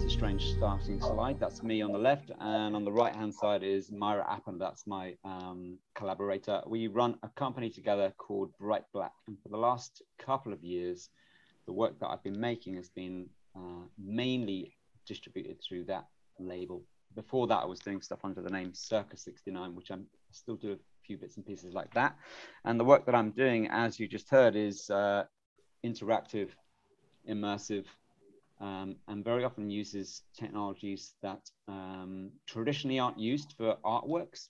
Strange starting slide. That's me on the left, and on the right hand side is Myra Appam. That's my collaborator. We run a company together called Bright Black, and for the last couple of years the work that I've been making has been mainly distributed through that label. Before that I was doing stuff under the name Circa 69, which I still do a few bits and pieces like that, and the work that I'm doing, as you just heard, is interactive, immersive, and very often uses technologies that traditionally aren't used for artworks.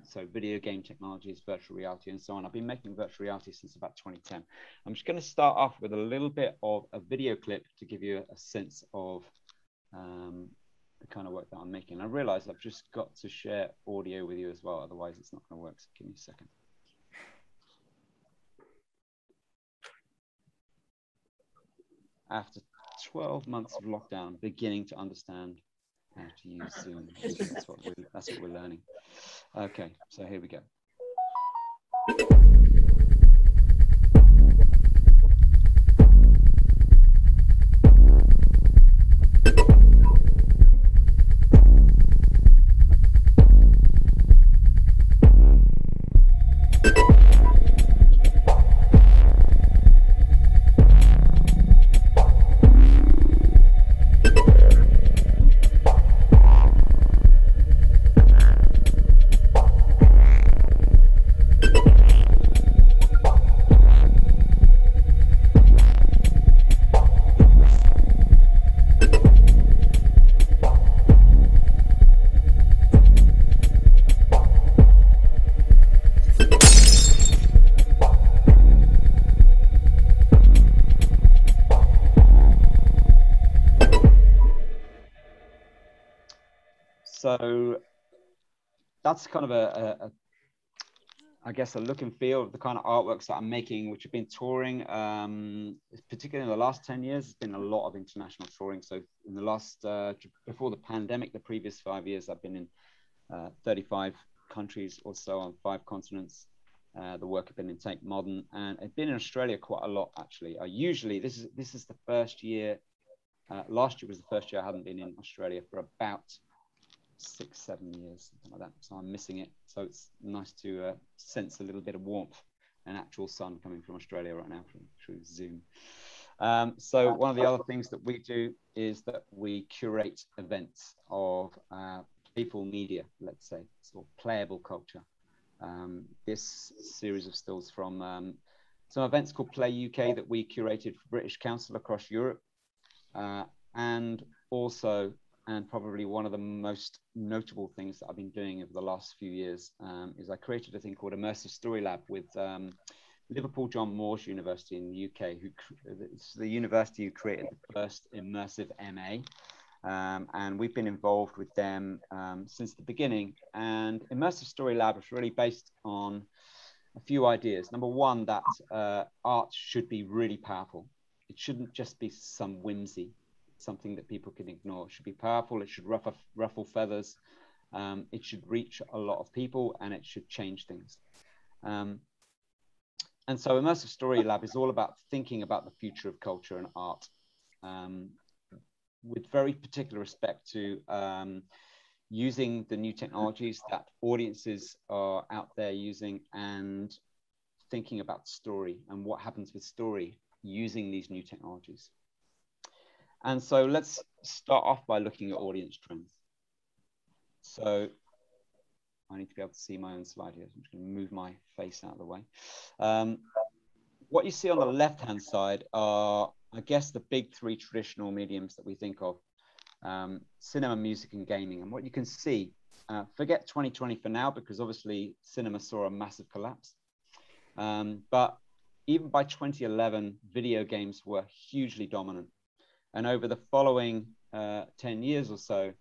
So video game technologies, virtual reality, and so on. I've been making virtual reality since about 2010. I'm just going to start off with a little bit of a video clip to give you a sense of the kind of work that I'm making. I realize I've just got to share audio with you as well, otherwise it's not going to work. So give me a second. After 12 months of lockdown, beginning to understand how to use Zoom. That's what we're learning. Okay, so here we go. So that's kind of I guess, a look and feel of the kind of artworks that I'm making, which have been touring, particularly in the last 10 years. There's been a lot of international touring. So in the last, before the pandemic, the previous 5 years, I've been in 35 countries or so on 5 continents. The work has been in Tate Modern, and I've been in Australia quite a lot, actually. Usually, this is the first year, last year was the first year I hadn't been in Australia for about 6-7 years, something like that. So I'm missing it. So it's nice to sense a little bit of warmth and actual sun coming from Australia right now through Zoom. So one of the other things that we do is that we curate events of people media, let's say, sort of playable culture. This series of stills from some events called Play UK that we curated for British Council across Europe, and also, and probably one of the most notable things that I've been doing over the last few years is I created a thing called Immersive Story Lab with Liverpool John Moores University in the UK. It's the university who created the first immersive MA. And we've been involved with them since the beginning. And Immersive Story Lab is really based on a few ideas. Number one, that art should be really powerful. It shouldn't just be some whimsy, something that people can ignore. It should be powerful. It should ruffle feathers. It should reach a lot of people, and it should change things. And so Immersive Story Lab is all about thinking about the future of culture and art, with very particular respect to using the new technologies that audiences are out there using, and thinking about story and what happens with story using these new technologies. And so let's start off by looking at audience trends. So I need to be able to see my own slide here. So I'm just going to move my face out of the way. What you see on the left-hand side are, I guess, the big 3 traditional mediums that we think of: cinema, music, and gaming. And what you can see, forget 2020 for now, because obviously cinema saw a massive collapse. But even by 2011, video games were hugely dominant. And over the following 10 years or so,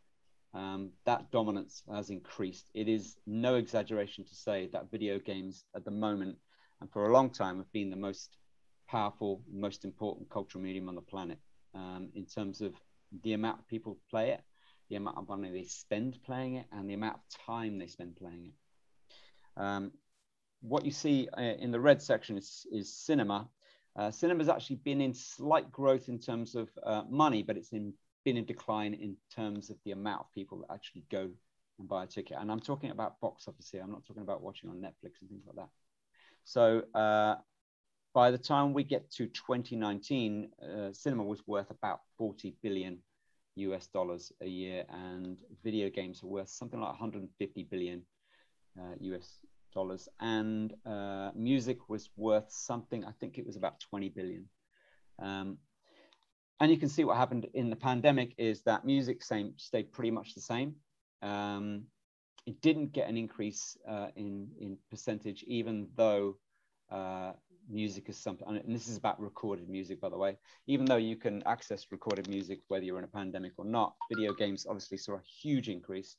that dominance has increased. It is no exaggeration to say that video games at the moment, and for a long time, have been the most powerful, most important cultural medium on the planet, in terms of the amount of people who play it, the amount of money they spend playing it, and the amount of time they spend playing it. What you see in the red section is cinema. Cinema's actually been in slight growth in terms of money, but it's been in decline in terms of the amount of people that actually go and buy a ticket. And I'm talking about box office here. I'm not talking about watching on Netflix and things like that. So by the time we get to 2019, cinema was worth about 40 billion US dollars a year, and video games are worth something like 150 billion US dollars, and music was worth something, I think it was about 20 billion. And you can see what happened in the pandemic is that music stayed pretty much the same. It didn't get an increase in percentage, even though music is something, and this is about recorded music, by the way, even though you can access recorded music whether you're in a pandemic or not, video games obviously saw a huge increase,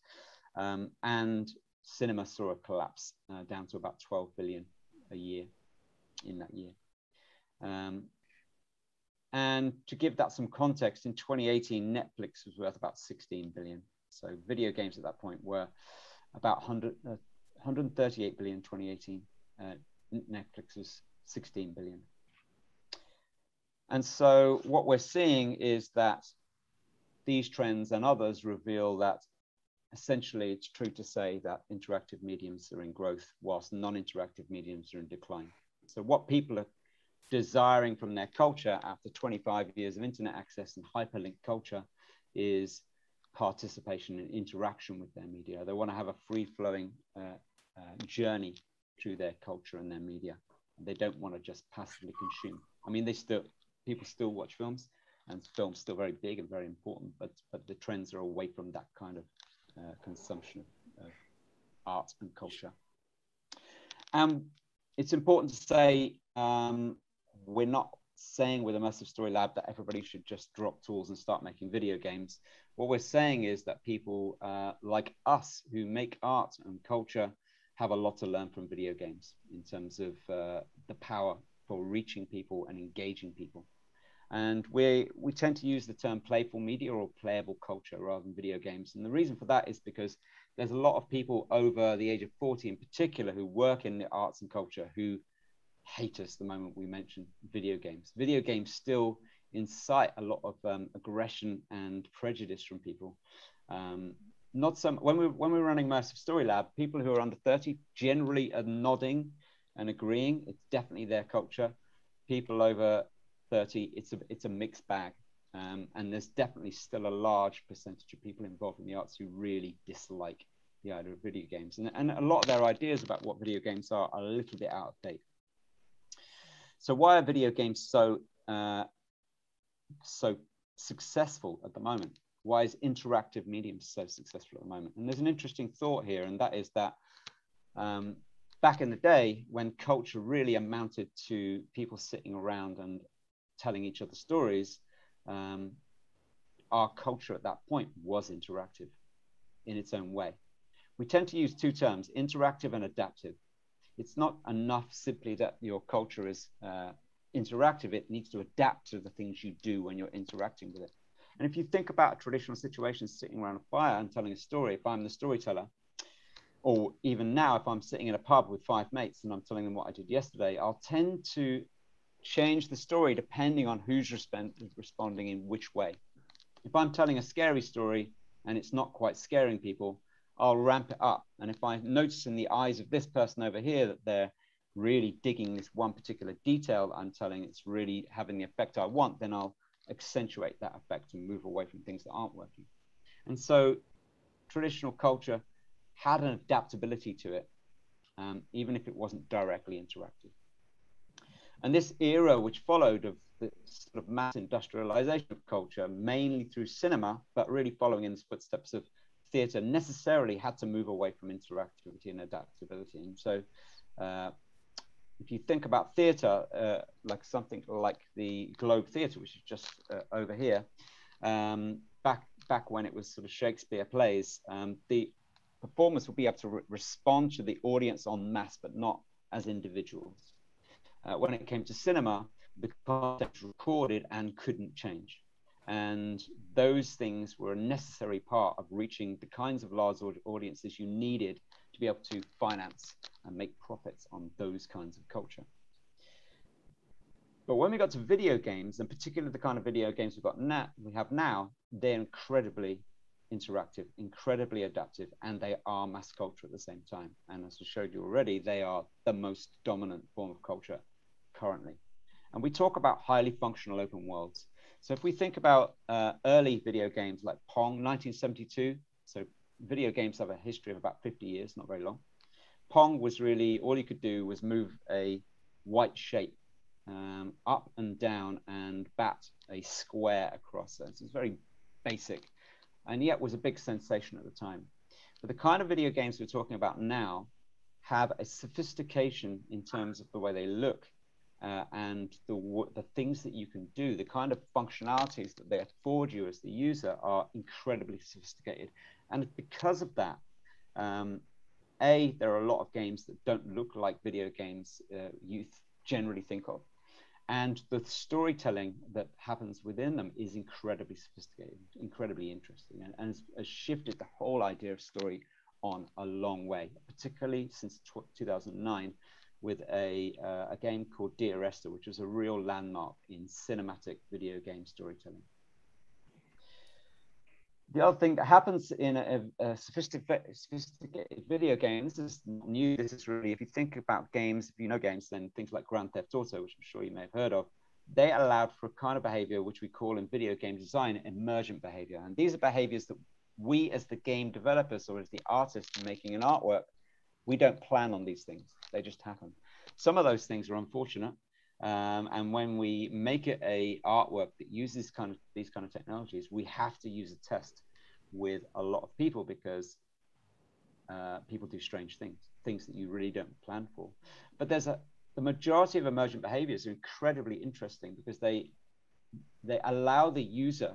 and cinema saw a collapse down to about 12 billion a year in that year. And to give that some context, in 2018, Netflix was worth about 16 billion. So video games at that point were about 138 billion in 2018. Netflix was 16 billion. And so what we're seeing is that these trends and others reveal that essentially it's true to say that interactive mediums are in growth whilst non-interactive mediums are in decline. So what people are desiring from their culture after 25 years of internet access and hyperlink culture is participation and interaction with their media. They want to have a free-flowing journey through their culture and their media. They don't want to just passively consume. I mean, people still watch films, and film's still very big and very important, but the trends are away from that kind of consumption of art and culture. It's important to say we're not saying with Immersive Story Lab that everybody should just drop tools and start making video games. What we're saying is that people like us who make art and culture have a lot to learn from video games in terms of the power for reaching people and engaging people. And we tend to use the term playful media or playable culture rather than video games. And the reason for that is because there's a lot of people over the age of 40 in particular who work in the arts and culture who hate us the moment we mention video games. Video games still incite a lot of aggression and prejudice from people. Not some when we're running Immersive Story Lab, people who are under 30 generally are nodding and agreeing. It's definitely their culture. People over 30, it's a mixed bag, and there's definitely still a large percentage of people involved in the arts who really dislike the idea of video games, and a lot of their ideas about what video games are a little bit out of date. So why are video games so successful at the moment? Why is interactive mediums so successful at the moment? And there's an interesting thought here, and that is that back in the day when culture really amounted to people sitting around and telling each other stories, our culture at that point was interactive in its own way. We tend to use two terms, interactive and adaptive. It's not enough simply that your culture is interactive, it needs to adapt to the things you do when you're interacting with it. And if you think about a traditional situation, sitting around a fire and telling a story, if I'm the storyteller, or even now, if I'm sitting in a pub with 5 mates and I'm telling them what I did yesterday, I'll tend to change the story depending on who's responding in which way. If I'm telling a scary story and it's not quite scaring people, I'll ramp it up. And if I notice in the eyes of this person over here that they're really digging this one particular detail I'm telling, it's really having the effect I want, then I'll accentuate that effect and move away from things that aren't working. And so traditional culture had an adaptability to it, even if it wasn't directly interactive. And this era which followed of the sort of mass industrialization of culture, mainly through cinema, but really following in the footsteps of theatre, necessarily had to move away from interactivity and adaptability. And so if you think about theatre, like something like the Globe Theatre, which is just over here, back when it was sort of Shakespeare plays, the performers would be able to respond to the audience en masse, but not as individuals. When it came to cinema, the content was recorded and couldn't change. And those things were a necessary part of reaching the kinds of large audiences you needed to be able to finance and make profits on those kinds of culture. But when we got to video games, and particularly the kind of video games we have now, they're incredibly interactive, incredibly adaptive, and they are mass culture at the same time. And as I showed you already, they are the most dominant form of culture currently. And we talk about highly functional open worlds. So if we think about early video games like Pong, 1972, so video games have a history of about 50 years, not very long. Pong was really, all you could do was move a white shape up and down and bat a square across it. So it's very basic, and yet was a big sensation at the time. But the kind of video games we're talking about now have a sophistication in terms of the way they look and the things that you can do, the kind of functionalities that they afford you as the user are incredibly sophisticated. And because of that, there are a lot of games that don't look like video games youth generally think of. And the storytelling that happens within them is incredibly sophisticated, incredibly interesting, and has shifted the whole idea of story on a long way, particularly since 2009 with a game called Dear Esther, which was a real landmark in cinematic video game storytelling. The other thing that happens in a sophisticated video game, this is new, this is really, if you think about games, if you know games, then things like Grand Theft Auto, which I'm sure you may have heard of, they allowed for a kind of behavior which we call in video game design emergent behavior. And these are behaviors that we as the game developers or as the artists making an artwork, we don't plan on these things, they just happen. Some of those things are unfortunate. And when we make it a artwork that uses these kind of technologies, we have to use a test with a lot of people because people do strange things that you really don't plan for. But the majority of emergent behaviors are incredibly interesting because they allow the user,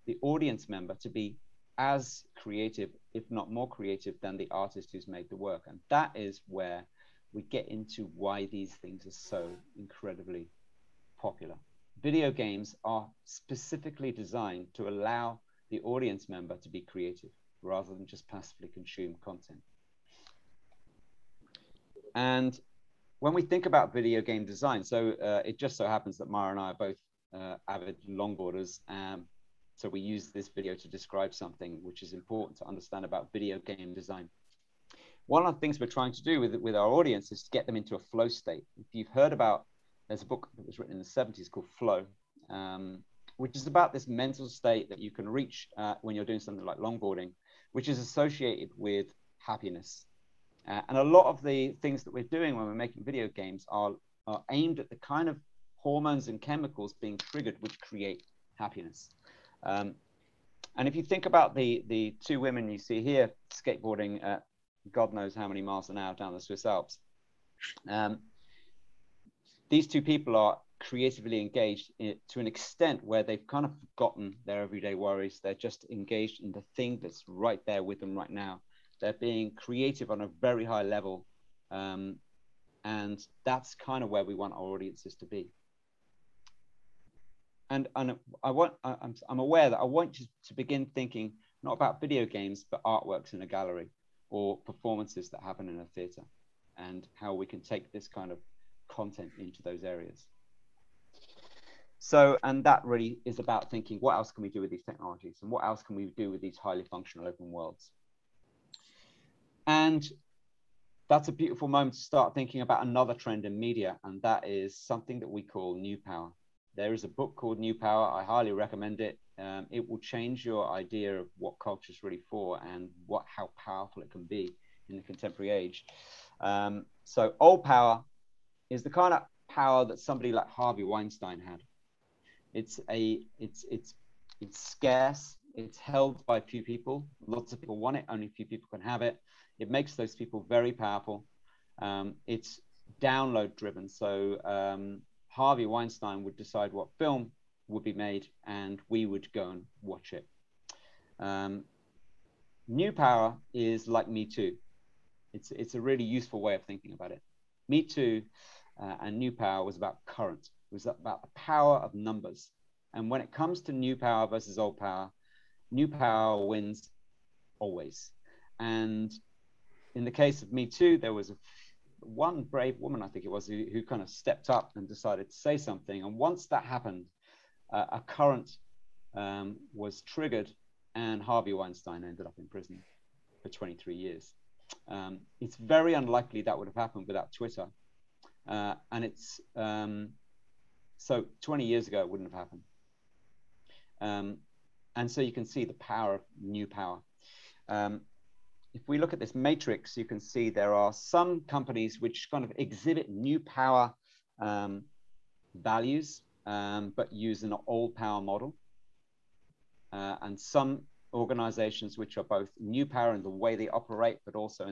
the audience member, to be as creative, if not more creative, than the artist who's made the work. And that is where we get into why these things are so incredibly popular. Video games are specifically designed to allow the audience member to be creative rather than just passively consume content. And when we think about video game design, so it just so happens that Mara and I are both avid longboarders. So we use this video to describe something which is important to understand about video game design. One of the things we're trying to do with our audience is to get them into a flow state. If you've heard about, there's a book that was written in the 70s called Flow, which is about this mental state that you can reach when you're doing something like longboarding, which is associated with happiness. And a lot of the things that we're doing when we're making video games are aimed at the kind of hormones and chemicals being triggered which create happiness. And if you think about the two women you see here skateboarding at God knows how many miles an hour down the Swiss Alps, these two people are creatively engaged to an extent where they've kind of forgotten their everyday worries. They're just engaged in the thing that's right there with them right now. They're being creative on a very high level. And that's kind of where we want our audiences to be. And I'm aware that I want you to begin thinking not about video games, but artworks in a gallery or performances that happen in a theater, and how we can take this kind of content into those areas. So, and that really is about thinking, what else can we do with these technologies, and what else can we do with these highly functional open worlds? And that's a beautiful moment to start thinking about another trend in media, and that is something that we call new power. There is a book called New Power. I highly recommend it. It will change your idea of what culture is really for and how powerful it can be in the contemporary age. So old power is the kind of power that somebody like Harvey Weinstein had. It's scarce. It's held by few people. Lots of people want it. Only a few people can have it. It makes those people very powerful. It's download driven. So Harvey Weinstein would decide what film would be made, and we would go and watch it. New power is like Me Too. It's a really useful way of thinking about it. Me Too and new power was about current. It was about the power of numbers. And when it comes to new power versus old power, new power wins always. And in the case of Me Too, there was one brave woman, I think it was, who kind of stepped up and decided to say something. And once that happened, a current was triggered, and Harvey Weinstein ended up in prison for 23 years. It's very unlikely that would have happened without Twitter. And it's so 20 years ago, it wouldn't have happened. And so you can see the power of new power. If we look at this matrix, you can see there are some companies which kind of exhibit new power values, but use an old power model. And some organizations which are both new power in the way they operate, but also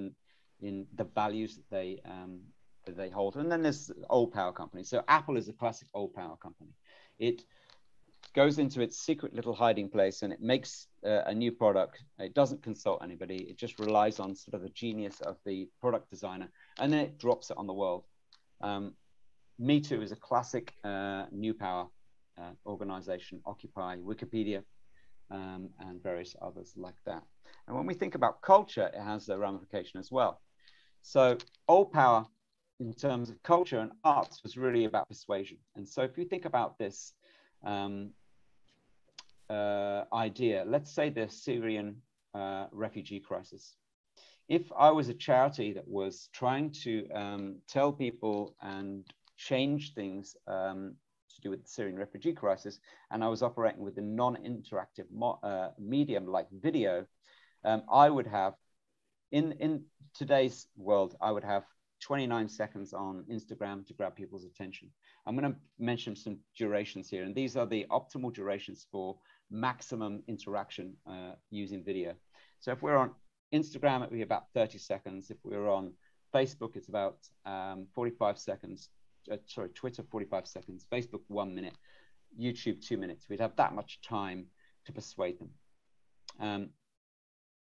in the values that they hold. And then there's old power companies. So Apple is a classic old power company. It goes into its secret little hiding place and it makes a new product. It doesn't consult anybody. It just relies on sort of the genius of the product designer, and then it drops it on the world. Me Too is a classic new power organization, Occupy, Wikipedia, and various others like that. And when we think about culture, it has a ramification as well. So old power in terms of culture and arts was really about persuasion. And so if you think about this idea, let's say the Syrian refugee crisis. If I was a charity that was trying to tell people and change things to do with the Syrian refugee crisis, and I was operating with a non-interactive medium like video, I would have, in today's world, I would have 29 seconds on Instagram to grab people's attention. I'm going to mention some durations here, and these are the optimal durations for maximum interaction using video. So if we're on Instagram, it would be about 30 seconds. If we're on Facebook, it's about 45 seconds. Sorry, Twitter, 45 seconds. Facebook, 1 minute. YouTube, 2 minutes. We'd have that much time to persuade them.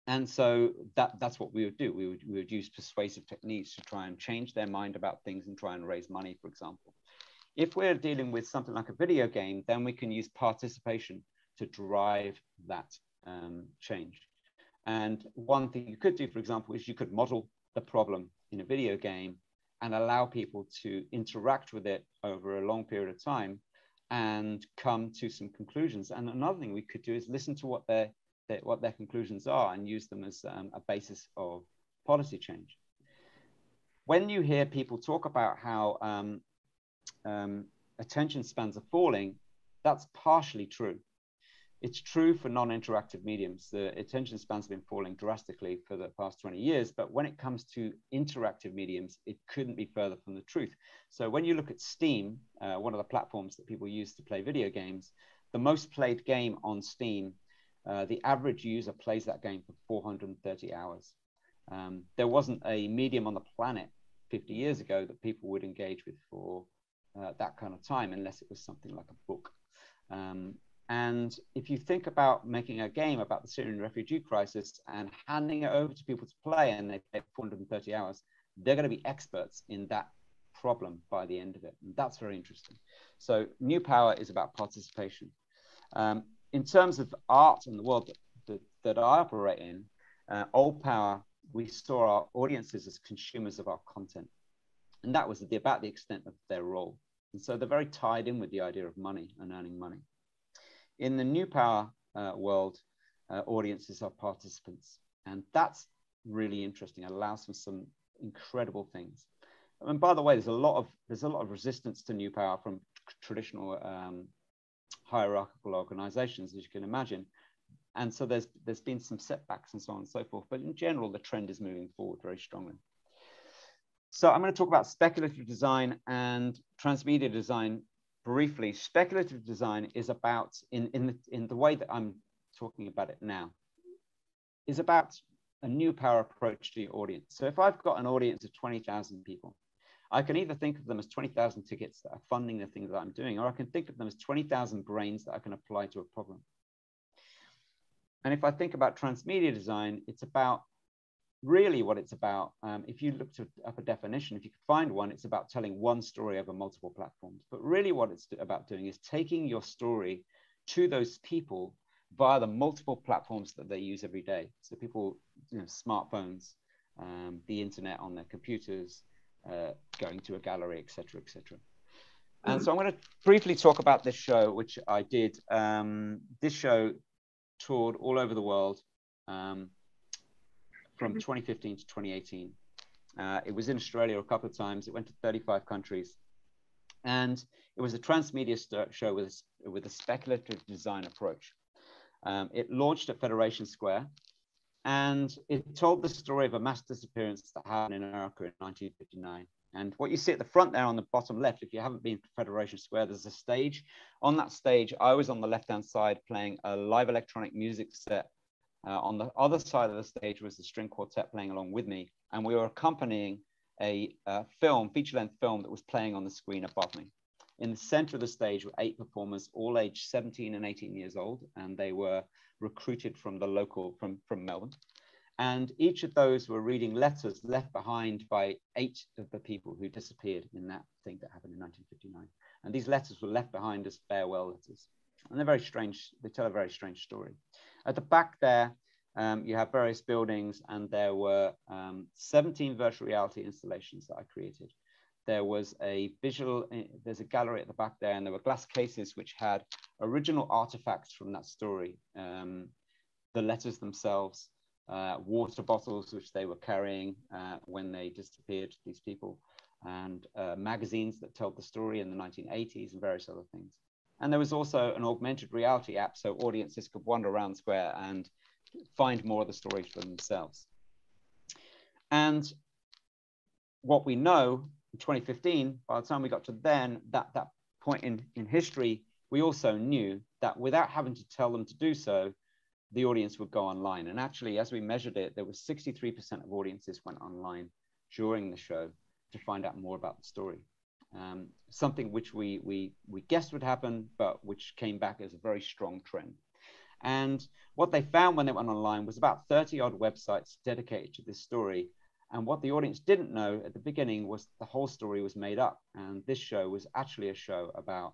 And so that's what we would do. We would use persuasive techniques to try and change their mind about things and try and raise money, for example. If we're dealing with something like a video game, then we can use participation to drive that change. And one thing you could do, for example, is you could model the problem in a video game and allow people to interact with it over a long period of time and come to some conclusions. And another thing we could do is listen to what their conclusions are and use them as a basis of policy change. When you hear people talk about how attention spans are falling, that's partially true. It's true for non-interactive mediums. The attention spans have been falling drastically for the past 20 years, but when it comes to interactive mediums, it couldn't be further from the truth. So when you look at Steam, one of the platforms that people use to play video games, the most played game on Steam, the average user plays that game for 430 hours. There wasn't a medium on the planet 50 years ago that people would engage with for that kind of time, unless it was something like a book. And if you think about making a game about the Syrian refugee crisis and handing it over to people to play, and they play 430 hours, they're going to be experts in that problem by the end of it. And that's very interesting. So new power is about participation. In terms of art and the world that I operate in, old power, we saw our audiences as consumers of our content. And that was about the extent of their role. And so they're very tied in with the idea of money and earning money. In the new power world, audiences are participants. And that's really interesting. It allows for some incredible things. And by the way, there's a lot of resistance to new power from traditional hierarchical organizations, as you can imagine. And so there's been some setbacks and so on and so forth. But in general, the trend is moving forward very strongly. So I'm going to talk about speculative design and transmedia design briefly. Speculative design is about, in the way that I'm talking about it now, is about a new power approach to your audience. So if I've got an audience of 20,000 people, I can either think of them as 20,000 tickets that are funding the thing that I'm doing, or I can think of them as 20,000 brains that I can apply to a problem. And if I think about transmedia design, it's about really what it's about. If you looked up a definition, if you could find one, it's about telling one story over multiple platforms. But really what it's about doing is taking your story to those people via the multiple platforms that they use every day. So people, smartphones, the internet on their computers, going to a gallery, etc., etc. And so I'm going to briefly talk about this show, which I did. This show toured all over the world from 2015 to 2018. It was in Australia a couple of times. It went to 35 countries. And it was a transmedia show with a speculative design approach. It launched at Federation Square, and it told the story of a mass disappearance that happened in America in 1959. And what you see at the front there on the bottom left, if you haven't been to Federation Square, there's a stage. On that stage, I was on the left-hand side playing a live electronic music set. On the other side of the stage was the string quartet playing along with me, and we were accompanying a feature-length film that was playing on the screen above me. In the center of the stage were 8 performers, all aged 17 and 18 years old, and they were recruited from the local, from Melbourne. And each of those were reading letters left behind by 8 of the people who disappeared in that thing that happened in 1959. And these letters were left behind as farewell letters. And they're very strange. They tell a very strange story. At the back there, you have various buildings, and there were 17 virtual reality installations that I created. There was there's a gallery at the back there, and there were glass cases which had original artifacts from that story. The letters themselves, water bottles which they were carrying when they disappeared, these people, and magazines that told the story in the 1980s and various other things. And there was also an augmented reality app, so audiences could wander around the square and find more of the stories for themselves. And what we know in 2015, by the time we got to then, that point in history, we also knew that without having to tell them to do so, the audience would go online. And actually, as we measured it, there was 63% of audiences went online during the show to find out more about the story. Something which we guessed would happen, but which came back as a very strong trend. And what they found when they went online was about 30 odd websites dedicated to this story. And what the audience didn't know at the beginning was the whole story was made up. And this show was actually a show about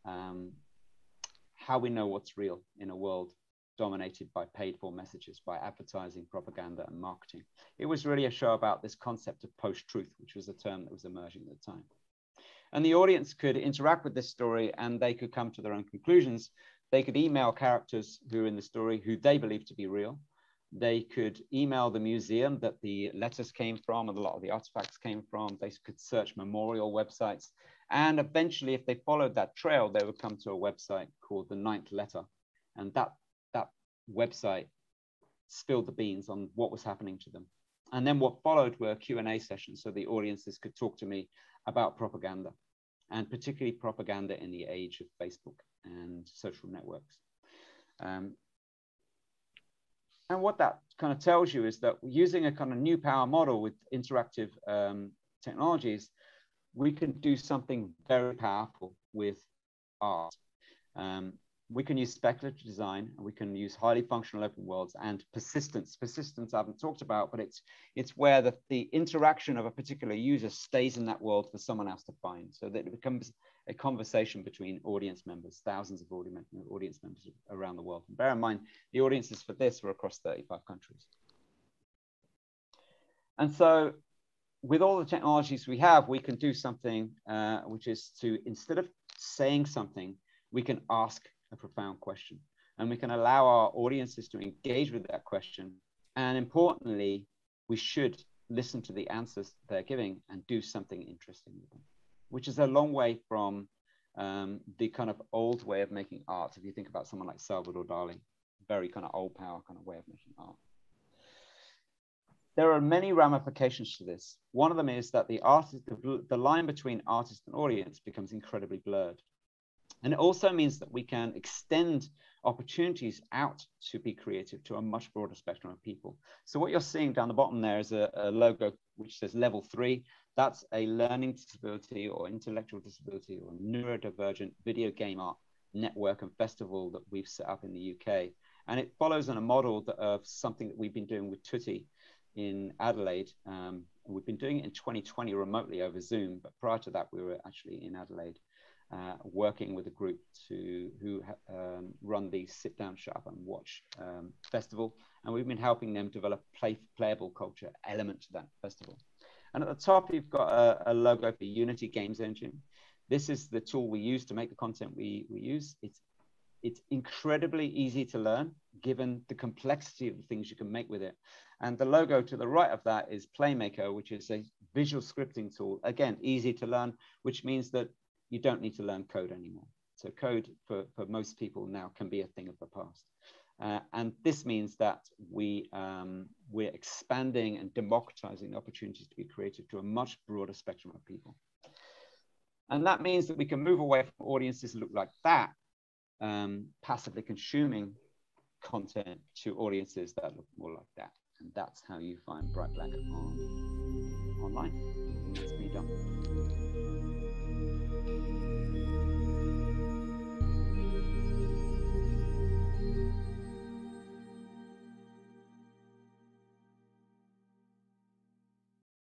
how we know what's real in a world dominated by paid-for messages, by advertising, propaganda, and marketing. It was really a show about this concept of post-truth, which was a term that was emerging at the time. And the audience could interact with this story, and they could come to their own conclusions. They could email characters who are in the story who they believe to be real. They could email the museum that the letters came from and a lot of the artifacts came from. They could search memorial websites. And eventually, if they followed that trail, they would come to a website called The Ninth Letter. And that website spilled the beans on what was happening to them. And then what followed were Q&A sessions, so the audiences could talk to me about propaganda, and particularly propaganda in the age of Facebook and social networks. And what that kind of tells you is that using a kind of new power model with interactive technologies, we can do something very powerful with art. We can use speculative design, and we can use highly functional open worlds and persistence. Persistence I haven't talked about, but it's where the interaction of a particular user stays in that world for someone else to find, so that it becomes a conversation between audience members, thousands of audience members around the world. And bear in mind, the audiences for this were across 35 countries. And so with all the technologies we have, we can do something which is to, instead of saying something, we can ask a profound question, and we can allow our audiences to engage with that question. And importantly, we should listen to the answers they're giving and do something interesting with them, which is a long way from the kind of old way of making art. If you think about someone like Salvador Dali, very kind of old power kind of way of making art. There are many ramifications to this. One of them is that the line between artist and audience becomes incredibly blurred. And it also means that we can extend opportunities out to be creative to a much broader spectrum of people. So what you're seeing down the bottom there is a logo which says level 3. That's a learning disability or intellectual disability or neurodivergent video game art network and festival that we've set up in the UK. And it follows on a model of something that we've been doing with Tutti in Adelaide. We've been doing it in 2020 remotely over Zoom, but prior to that, we were actually in Adelaide. Working with a group who run the sit down, shut up and watch festival, and we've been helping them develop playable culture element to that festival. And at the top, you've got a logo for Unity Games Engine. This is the tool we use to make the content we use. It's incredibly easy to learn, given the complexity of the things you can make with it. And the logo to the right of that is Playmaker, which is a visual scripting tool. Again, easy to learn, which means that you don't need to learn code anymore. So code for most people now can be a thing of the past. And this means that we're expanding and democratizing the opportunities to be creative to a much broader spectrum of people. And that means that we can move away from audiences that look like that, passively consuming content, to audiences that look more like that. And that's how you find Bright Black online. And that's me done.